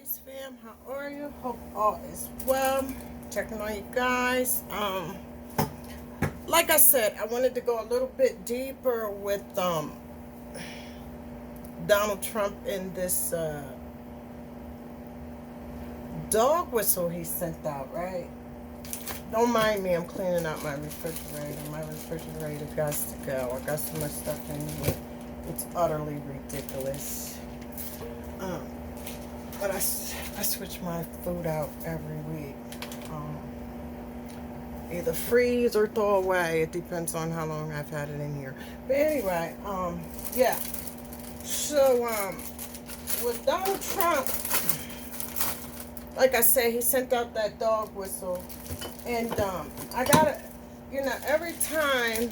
Peace fam, how are you? Hope all is well. Checking on you guys. Like I said, I wanted to go a little bit deeper with Donald Trump in this dog whistle he sent out, right? Don't mind me, I'm cleaning out my refrigerator. My refrigerator got to go. I got so much stuff in here. It's utterly ridiculous. Um, but I switch my food out every week. Either freeze or throw away. It depends on how long I've had it in here. But anyway, yeah. So, with Donald Trump, like I said, he sent out that dog whistle. And, I gotta, every time,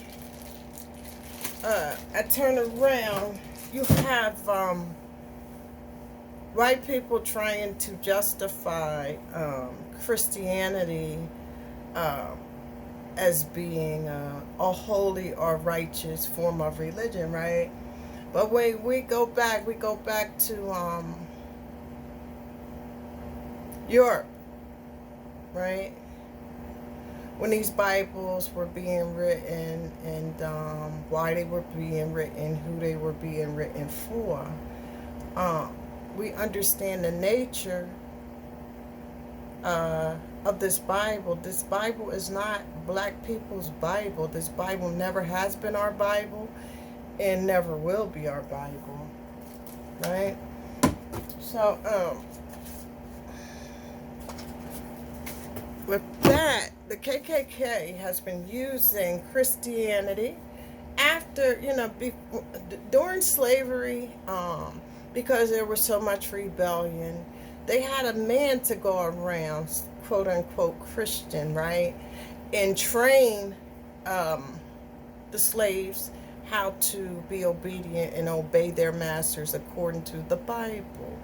I turn around, you have, white people trying to justify, Christianity, as being a holy or righteous form of religion, right? But when we go back to Europe, right? When these Bibles were being written and why they were being written, who they were being written for, we understand the nature of this Bible. This Bible is not black people's Bible. This Bible never has been our Bible and never will be our Bible, right? So, with that, the KKK has been using Christianity after, during slavery, because there was so much rebellion. They had a man to go around, quote unquote Christian, right? And train the slaves how to be obedient and obey their masters according to the Bible,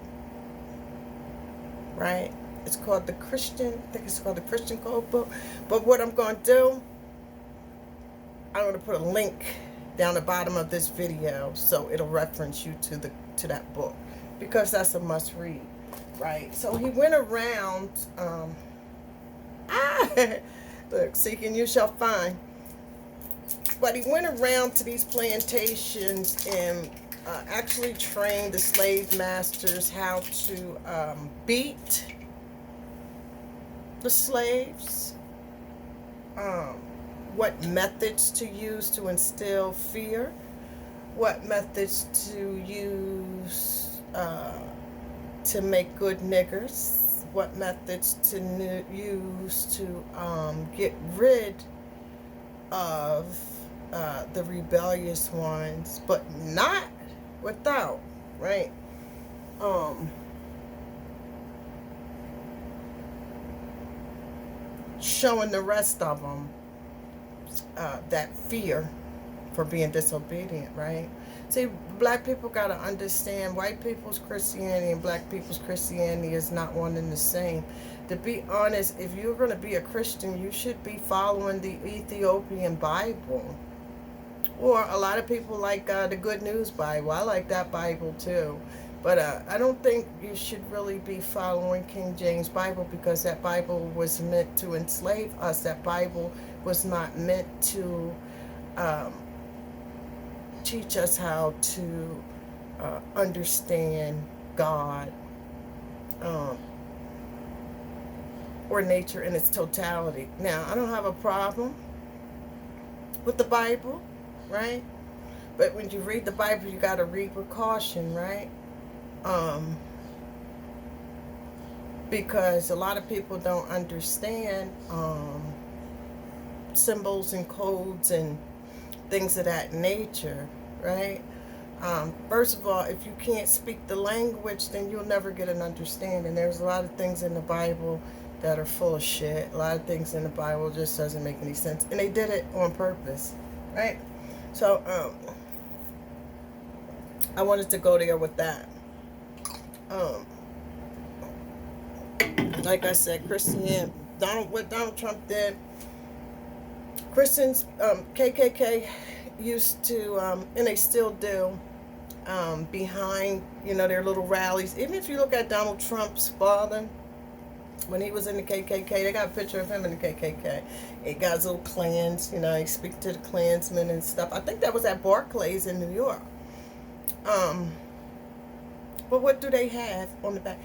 right? It's called the Christian, I think it's called the Christian Code Book. But what I'm going to do, I'm going to put a link down the bottom of this video so it'll reference you to that book, because that's a must read. Right, so he went around, look, seek and you shall find. But he went around to these plantations and actually trained the slave masters how to beat the slaves, what methods to use to instill fear, what methods to use to make good niggers, what methods to use to get rid of the rebellious ones, but not without, right? Showing the rest of them that fear for being disobedient, right? See, black people got to understand white people's Christianity and black people's Christianity is not one and the same. To be honest, if you're going to be a Christian, you should be following the Ethiopian Bible. Or a lot of people like the Good News Bible. I like that Bible too. But I don't think you should really be following King James Bible, because that Bible was meant to enslave us. That Bible was not meant to teach us how to understand God or nature in its totality. Now, I don't have a problem with the Bible, right? But when you read the Bible, you got to read with caution, right? Because a lot of people don't understand symbols and codes and things of that nature, right? First of all, if you can't speak the language, then you'll never get an understanding. There's a lot of things in the Bible that are full of shit. A lot of things in the Bible just doesn't make any sense. And they did it on purpose, right? So, I wanted to go there with that. Like I said, what Donald Trump did, Christians, KKK used to, and they still do, behind, their little rallies. Even if you look at Donald Trump's father, when he was in the KKK, they got a picture of him in the KKK. It got his little Klans, he speaks to the Klansmen and stuff. I think that was at Barclays in New York. But what do they have on the back?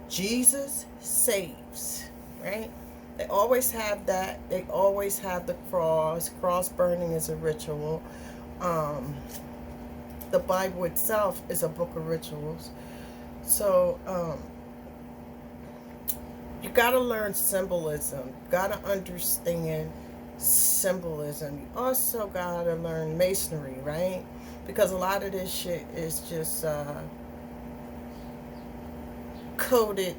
Jesus saves, right? They always have that. They always have the cross. Cross burning is a ritual. The Bible itself is a book of rituals. So, you got to learn symbolism. You got to understand symbolism. You also got to learn masonry, right? Because a lot of this shit is just coded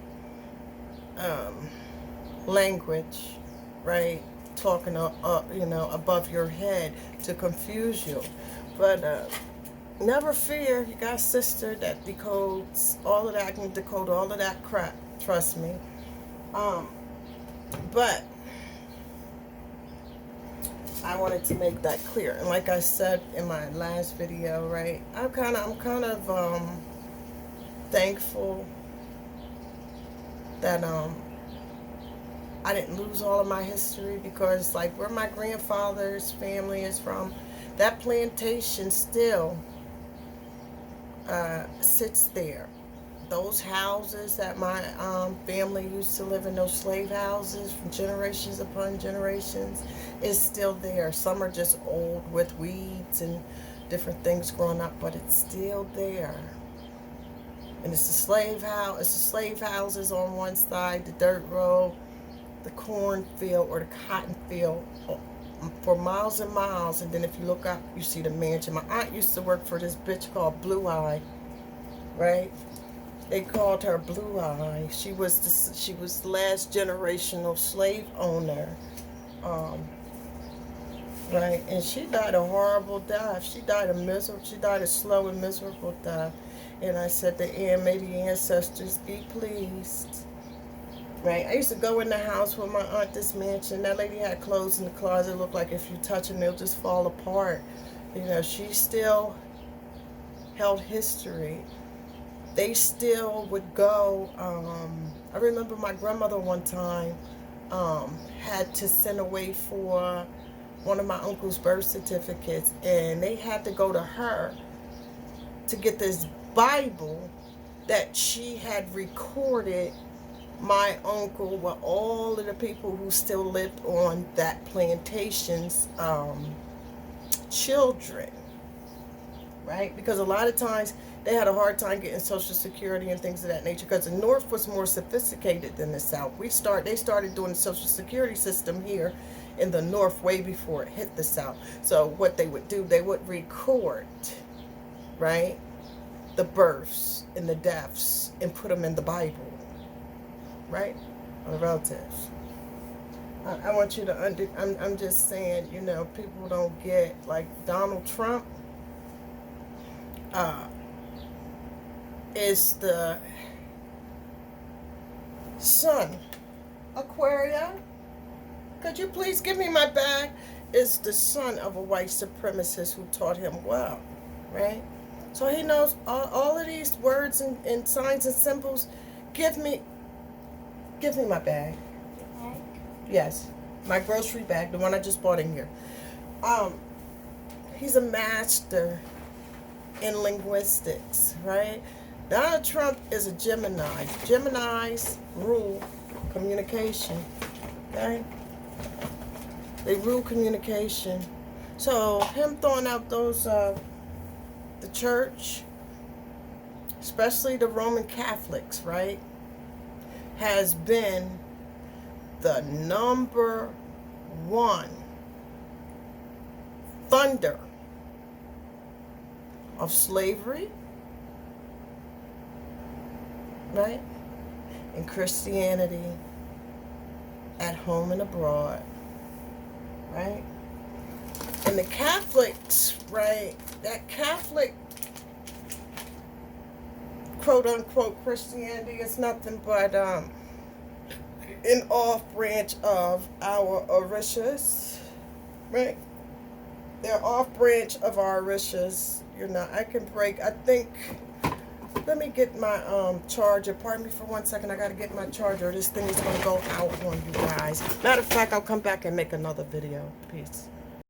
language, right? Talking above your head to confuse you. But never fear, you got a sister that decodes all of that. I can decode all of that crap. Trust me. But I wanted to make that clear. And like I said in my last video, right? I'm kind of thankful that I didn't lose all of my history, because like where my grandfather's family is from, that plantation still sits there. Those houses that my family used to live in, those slave houses from generations upon generations, is still there. Some are just old with weeds and different things growing up, but it's still there. And it's the slave house. It's the slave houses on one side, the dirt road, the cornfield or the cotton field for miles and miles. And then if you look up, you see the mansion. My aunt used to work for this bitch called Blue Eye, right? They called her Blue Eye. She was the last generational slave owner, right? And she died a horrible death. She died a slow and miserable death. And I said to Ann, may the ancestors be pleased, right? I used to go in the house with my aunt, this mansion. That lady had clothes in the closet. It looked like if you touch them, they'll just fall apart. She still held history. They still would go. I remember my grandmother one time had to send away for one of my uncle's birth certificates, and they had to go to her to get this Bible that she had recorded my uncle with all of the people who still lived on that plantation's children, right? Because a lot of times they had a hard time getting Social Security and things of that nature, because the North was more sophisticated than the South. They started doing the Social Security system here in the North way before it hit the South. So what they would do, they would record, right, the births and the deaths and put them in the Bible, right, on the relatives. I want you to I'm just saying, people don't get, like Donald Trump is the son. Aquaria, could you please give me my bag? Is the son of a white supremacist who taught him well, right? So he knows all of these words and signs and symbols. Give me my bag. Bag? Yes, my grocery bag, the one I just bought in here. He's a master in linguistics, right? Donald Trump is a Gemini. Geminis rule communication, okay? They rule communication. So him throwing out those, the church, especially the Roman Catholics, right, has been the number one funder of slavery, right, and Christianity at home and abroad, right? And the Catholics, right, that Catholic quote-unquote Christianity is nothing but an off-branch of our Orishas, right? They're off-branch of our Orishas, you know, I can break. I think, let me get my charger. Pardon me for 1 second. I got to get my charger. This thing is going to go out on you guys. Matter of fact, I'll come back and make another video. Peace.